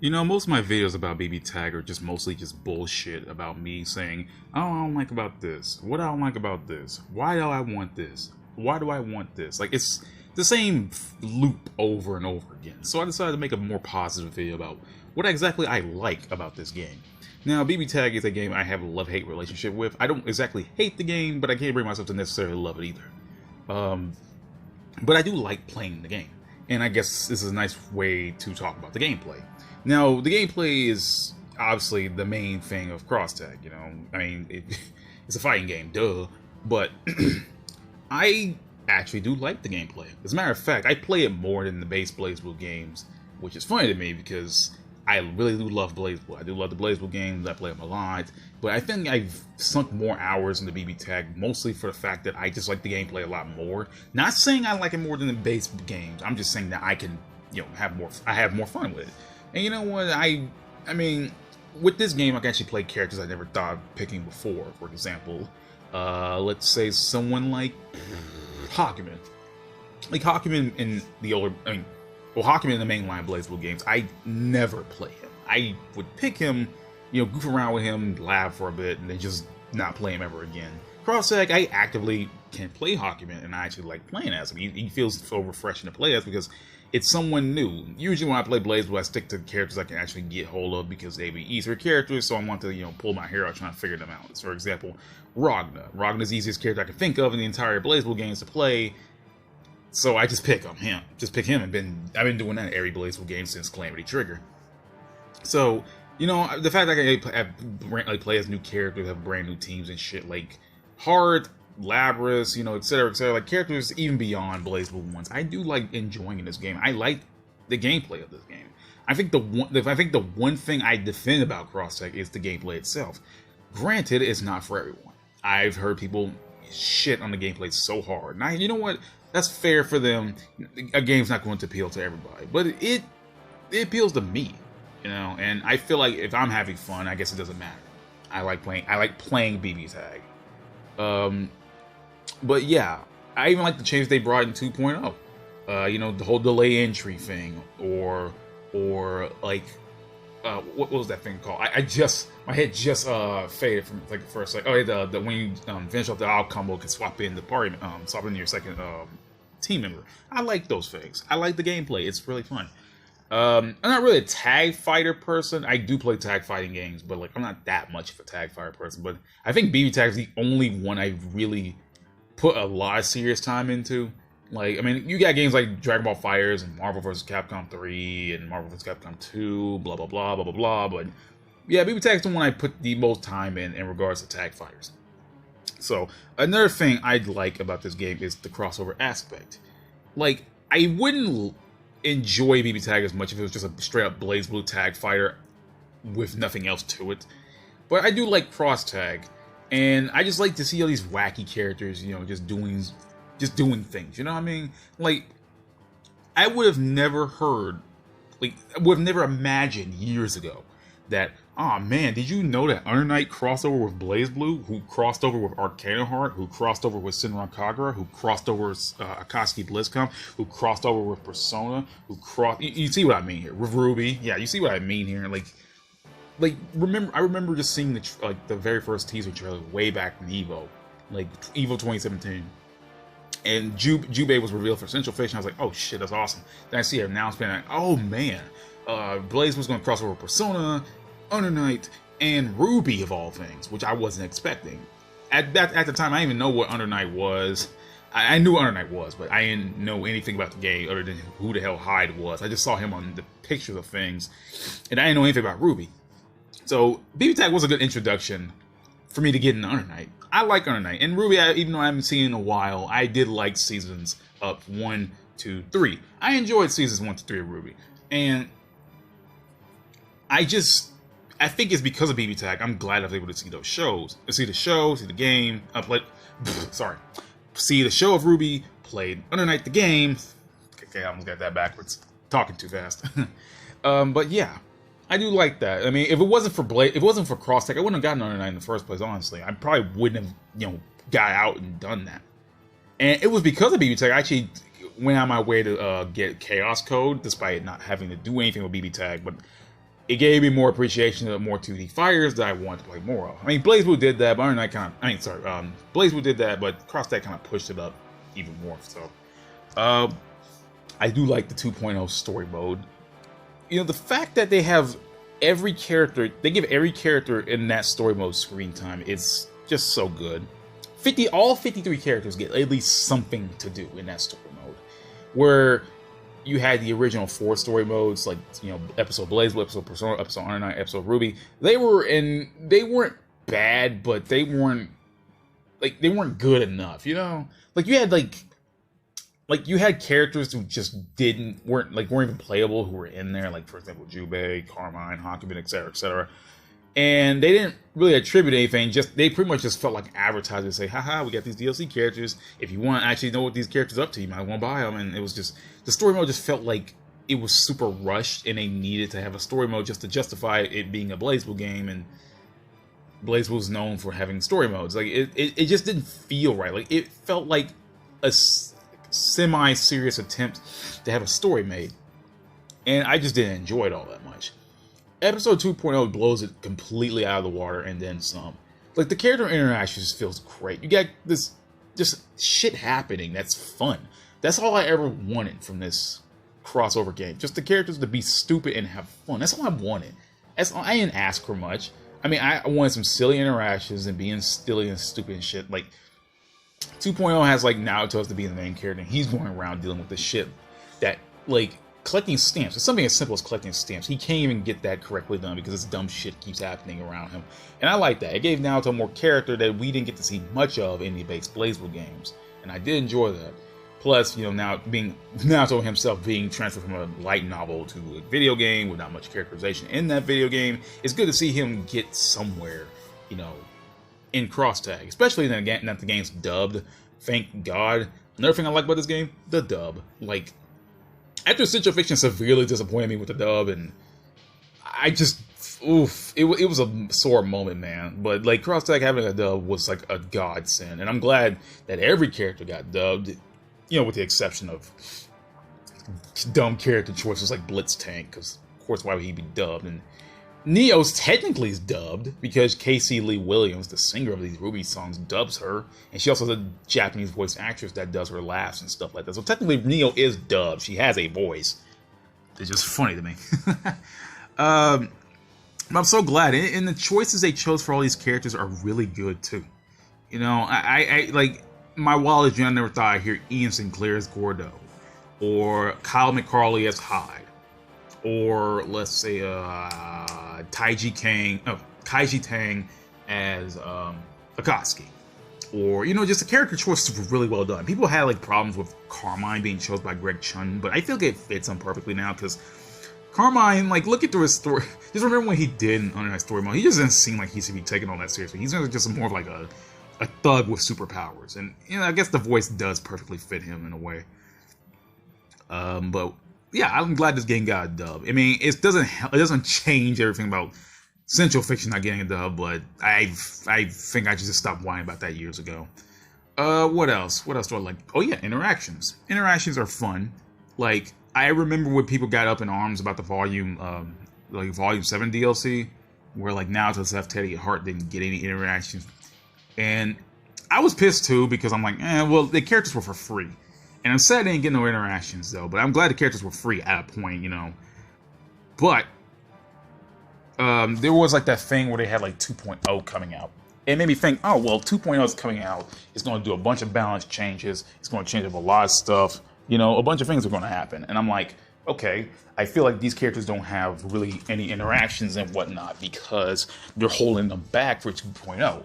You know, most of my videos about BBTAG are just mostly just bullshit about me saying, oh, I don't like about this. What I don't like about this. Why do I want this? Why do I want this? Like, it's the same loop over and over again. So I decided to make a more positive video about what exactly I like about this game. Now, BBTAG is a game I have a love-hate relationship with. I don't exactly hate the game, but I can't bring myself to necessarily love it either. But I do like playing the game. And I guess this is a nice way to talk about the gameplay. Now, the gameplay is obviously the main thing of Cross-Tag, you know? I mean, it's a fighting game, duh. But I actually do like the gameplay. As a matter of fact, I play it more than the base BlazBlue games, which is funny to me because I really do love BlazBlue. I do love the BlazBlue games, I play them a lot. But I think I've sunk more hours into BBTAG, mostly for the fact that I just like the gameplay a lot more. Not saying I like it more than the base games, I'm just saying that I can, you know, have more fun with it. And you know what, I mean, with this game, I can actually play characters I never thought of picking before. For example, let's say someone like Hakumen. Like Hakumen in the older, Hakumen in the mainline BlazBlue games, I never play him. I would pick him, you know, goof around with him, laugh for a bit, and then just not play him ever again. Cross-Tag, I actively can play Hakumen, and I actually like playing as him. He feels so refreshing to play as because it's someone new. Usually when I play BlazBlue, I stick to characters I can actually get hold of because they be easier characters, so I want to, you know, pull my hair out trying to figure them out. So, for example, Ragna. Ragna's the easiest character I can think of in the entire BlazBlue games to play, so I just pick him. Just pick him, and I've been doing that in every BlazBlue game since Calamity Trigger. So, you know, the fact that I can play as new characters, have brand new teams and shit, like Hard, Labrys, you know, etc., like characters even beyond BlazBlue ones, I do like enjoying in this game. I like the gameplay of this game. I think the one thing I defend about Cross-Tag is the gameplay itself. Granted, it's not for everyone. I've heard people shit on the gameplay so hard. Now, you know what? That's fair for them. A game's not going to appeal to everybody, but it appeals to me, you know. And I feel like if I'm having fun, I guess it doesn't matter. I like playing BBTAG. But yeah, I even like the change they brought in 2.0. You know, the whole delay entry thing, or like, what was that thing called? My head just faded from like for a second. Oh yeah, the when you finish off the out combo, can swap in the party, swap in your second team member. I like those things. I like the gameplay. It's really fun. I'm not really a tag fighter person. I do play tag fighting games, but like I'm not that much of a tag fighter person. But I think BBTAG is the only one I really put a lot of serious time into. Like, I mean, you got games like Dragon Ball FighterZ and Marvel vs. Capcom 3 and Marvel vs. Capcom 2, blah blah blah blah blah blah. But yeah, BBTAG is the one I put the most time in regards to tag fighters. So another thing I like about this game is the crossover aspect. Like, I wouldn't enjoy BBTAG as much if it was just a straight up BlazBlue tag fighter with nothing else to it. But I do like Cross-Tag, and I just like to see all these wacky characters, you know, just doing things. You know what I mean? Like, I would have never imagined years ago that, oh man, did you know that Under Night crossed over with BlazBlue, who crossed over with Arcana Heart, who crossed over with Senran Kagura, who crossed over with Akatsuki BlizzCon, who crossed over with Persona, you see what I mean here, with Ruby. Yeah, you see what I mean here. I remember just seeing the very first teaser trailer way back in EVO, like EVO 2017. And Jubei was revealed for Central Fiction. I was like, oh shit, that's awesome. Then I see an announcement, like, oh man, Blaze was going to cross over Persona, Under Night, and Ruby of all things, which I wasn't expecting. At the time, I didn't even know what Under Night was. I knew what Under Night was, but I didn't know anything about the game other than who the hell Hyde was. I just saw him on the pictures of things, and I didn't know anything about Ruby. So BBTAG was a good introduction for me to get into Under Night. I like Under Night. And Ruby, even though I haven't seen it in a while, I did like seasons of 1, 2, 3. I enjoyed seasons 1 to 3 of Ruby. And I think it's because of BBTAG, I'm glad I was able to see those shows. See the show, see the game, see the show of Ruby, played Under Night the game. Okay, I almost got that backwards. Talking too fast. But yeah, I do like that. I mean, if it wasn't for Cross-Tag, I wouldn't have gotten Under Night in the first place, honestly. I probably wouldn't have, you know, got out and done that. And it was because of BBTAG I actually went out my way to get Chaos Code, despite not having to do anything with BBTAG. But it gave me more appreciation of more 2D fighters that I wanted to play more of. I mean, BlazBlue did that, but BlazBlue did that, but CrossTag kind of pushed it up even more. So, I do like the 2.0 story mode. You know, the fact that they have every character, they give every character in that story mode screen time, it's just so good. All 53 characters get at least something to do in that story mode. Where you had the original 4 story modes, like, you know, episode BlazBlue, episode Persona, episode Arnite, episode Ruby. They weren't bad, but they weren't good enough, you know? Like, you had characters who just weren't even playable, who were in there, like, for example, Jubei, Carmine, Hakuben, etc., etc. And they didn't really attribute anything, they pretty much just felt like advertisers say, haha, we got these DLC characters. If you want to actually know what these characters are up to, you might want to buy them. And it was just, the story mode just felt like it was super rushed, and they needed to have a story mode just to justify it being a BlazBlue game, and BlazBlue was known for having story modes. Like, it just didn't feel right. Like, it felt like a semi-serious attempt to have a story made. And I just didn't enjoy it all that much. Episode 2.0 blows it completely out of the water and then some. Like, the character interactions feels great. You got this just shit happening that's fun. That's all I ever wanted from this crossover game. Just the characters to be stupid and have fun. That's all I wanted. I didn't ask for much. I mean, I wanted some silly interactions and being silly and stupid and shit. Like, 2.0 has, like, Naruto as to be the main character, and he's going around dealing with this shit that, like, collecting stamps. It's something as simple as collecting stamps. He can't even get that correctly done because this dumb shit keeps happening around him. And I like that. It gave Naruto more character that we didn't get to see much of in the base BlazBlue games. And I did enjoy that. Plus, you know, now Naruto himself being transferred from a light novel to a video game with not much characterization in that video game, it's good to see him get somewhere, you know, in CrossTag. Especially that the game's dubbed. Thank God. Another thing I like about this game, the dub. Like, after Central Fiction severely disappointed me with the dub, and I just, it was a sore moment, man. But, like, CrossTag having a dub was, like, a godsend. And I'm glad that every character got dubbed, you know, with the exception of dumb character choices like Blitz Tank, because, of course, why would he be dubbed? And Neo's technically is dubbed, because Casey Lee Williams, the singer of these Ruby songs, dubs her, and she also has a Japanese voice actress that does her laughs and stuff like that. So technically, Neo is dubbed. She has a voice. It's just funny to me. But I'm so glad, and the choices they chose for all these characters are really good too. You know, I like, my wildest dream, I never thought I'd hear Ian Sinclair as Gordo, or Kyle McCarley as Hyde, or let's say Kaiji Tang as Akatsuki. Or, you know, just the character choices were really well done. People had, like, problems with Carmine being chosen by Greg Chun, but I feel like it fits him perfectly now, because Carmine, like, looking through his story, just remember what he did on that story mode. He just doesn't seem like he should be taken all that seriously. He's just more of like a thug with superpowers, and, you know, I guess the voice does perfectly fit him in a way. But yeah, I'm glad this game got a dub. I mean, it doesn't change everything about Central Fiction not getting a dub, but I think I should just stop whining about that years ago. What else? What else do I like? Oh yeah, interactions. Interactions are fun. Like, I remember when people got up in arms about the Volume 7 DLC, where, like, Naruto's left Teddy Hart didn't get any interactions. And I was pissed too, because I'm like, well, the characters were for free. And I'm sad they didn't get no interactions, though. But I'm glad the characters were free at a point, you know. But there was, like, that thing where they had, like, 2.0 coming out. It made me think, oh, well, 2.0 is coming out. It's going to do a bunch of balance changes. It's going to change up a lot of stuff. You know, a bunch of things are going to happen. And I'm like, okay, I feel like these characters don't have really any interactions and whatnot, because they're holding them back for 2.0.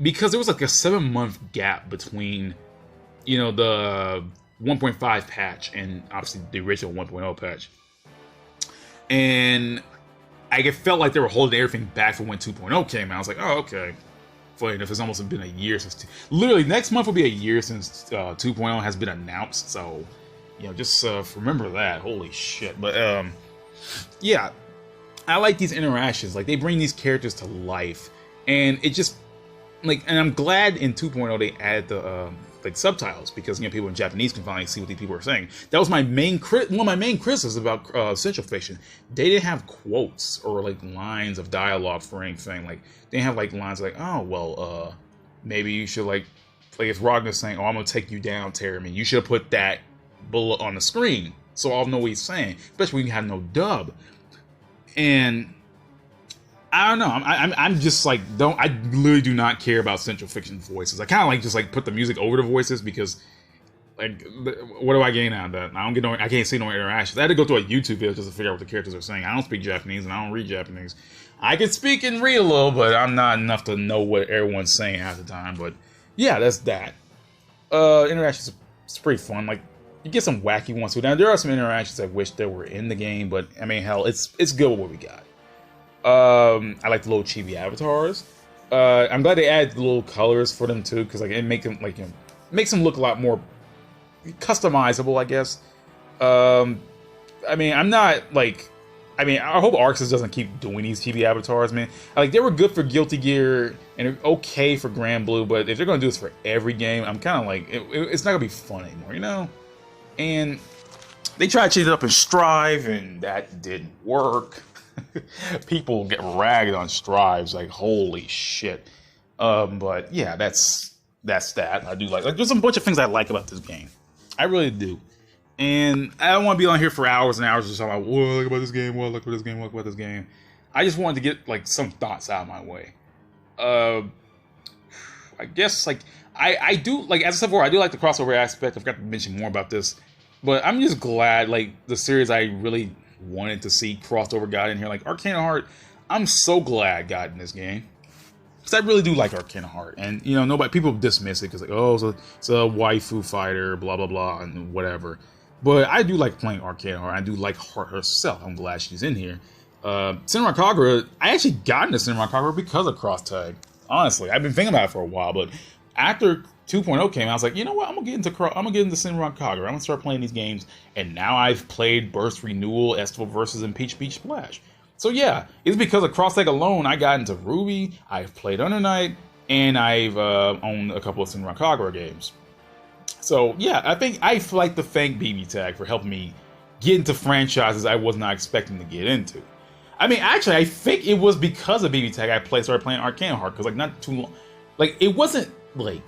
Because there was, like, a 7-month gap between, you know, the 1.5 patch and obviously the original 1.0 patch. And I felt like they were holding everything back for when 2.0 came out. I was like, oh, okay. Funny enough, it's almost been a year since... Literally, next month will be a year since 2.0 has been announced. So, you know, just remember that. Holy shit. But, yeah. I like these interactions. Like, they bring these characters to life. And it just... Like, and I'm glad in 2.0 they added like subtitles, because people in Japanese can finally see what these people are saying. That was my main one of my main criticisms about Central Fiction. They didn't have quotes or like lines of dialogue for anything. Like they didn't have like lines like, oh well, maybe you should like if Ragna's saying, oh, I'm gonna take you down, Terry, you should have put that below on the screen so I'll know what he's saying, especially when you have no dub. And I don't know. I'm just like I literally do not care about Central Fiction voices. I kind of like just like put the music over the voices, because like what do I gain out of that? I can't see no interactions. I had to go through a YouTube video just to figure out what the characters are saying. I don't speak Japanese and I don't read Japanese. I can speak and read a little, but I'm not enough to know what everyone's saying half the time. But yeah, that's that. Interactions, it's pretty fun. Like you get some wacky ones too. Now there are some interactions I wish that were in the game, but I mean, hell, it's good with what we got. I like the little chibi avatars. I'm glad they added the little colors for them too, because like it makes them look a lot more customizable, I guess. I mean, I hope Arxis doesn't keep doing these chibi avatars, man. Like they were good for Guilty Gear and okay for Grand Blue, but if they're gonna do this for every game, I'm kind of like it's not gonna be fun anymore, you know. And they tried to change it up in Strive, and that didn't work. People get ragged on Strives, like holy shit. But yeah, that's that. I do like there's a bunch of things I like about this game. I really do. And I don't want to be on here for hours and hours just talking about, whoa, look about this game, whoa, look at this game, look about this game. I just wanted to get like some thoughts out of my way. I guess like I do, like as I said before, I do like the crossover aspect. I forgot to mention more about this, but I'm just glad like the series I really wanted to see crossed over got in here, like Arcana Heart. I'm so glad got in this game, because I really do like Arcana Heart. And you know, people dismiss it because like, oh, it's a waifu fighter, blah blah blah, and whatever. But I do like playing Arcana Heart. I do like Heart herself. I'm glad she's in here. Senran Kagura, I actually got into Senran Kagura because of Cross Tag. Honestly, I've been thinking about it for a while, but after 2.0 came out, I was like, you know what? I'm gonna get into Senran Kagura. I'm gonna start playing these games, and now I've played Burst Renewal, Estival Versus, and Peach Beach Splash. So yeah, it's because of Cross Tag alone I got into Ruby. I've played Under Night, and I've owned a couple of Senran Kagura games. So yeah, I think I like to thank BBTAG for helping me get into franchises I was not expecting to get into. I mean, actually, I think it was because of BBTAG I started playing Arcana Heart, because like not too long, like it wasn't like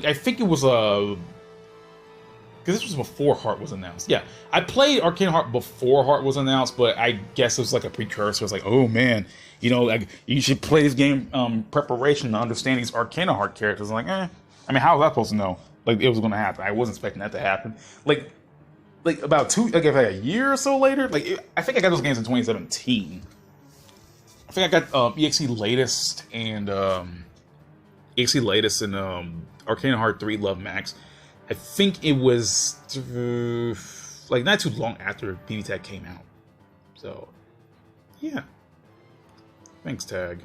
I think it was because this was before Heart was announced. Yeah, I played Arcana Heart before Heart was announced, but I guess it was like a precursor. It's like, oh man, you know, like you should play this game preparation to understand these Arcana Heart characters. I'm like, I mean, how was I supposed to know? Like it was going to happen. I wasn't expecting that to happen. Like about a year or so later. I think I got those games in 2017. I think I got EXE Latest and Arcana Heart 3 Love Max. I think it was like not too long after BBTAG came out. So yeah, thanks Tag.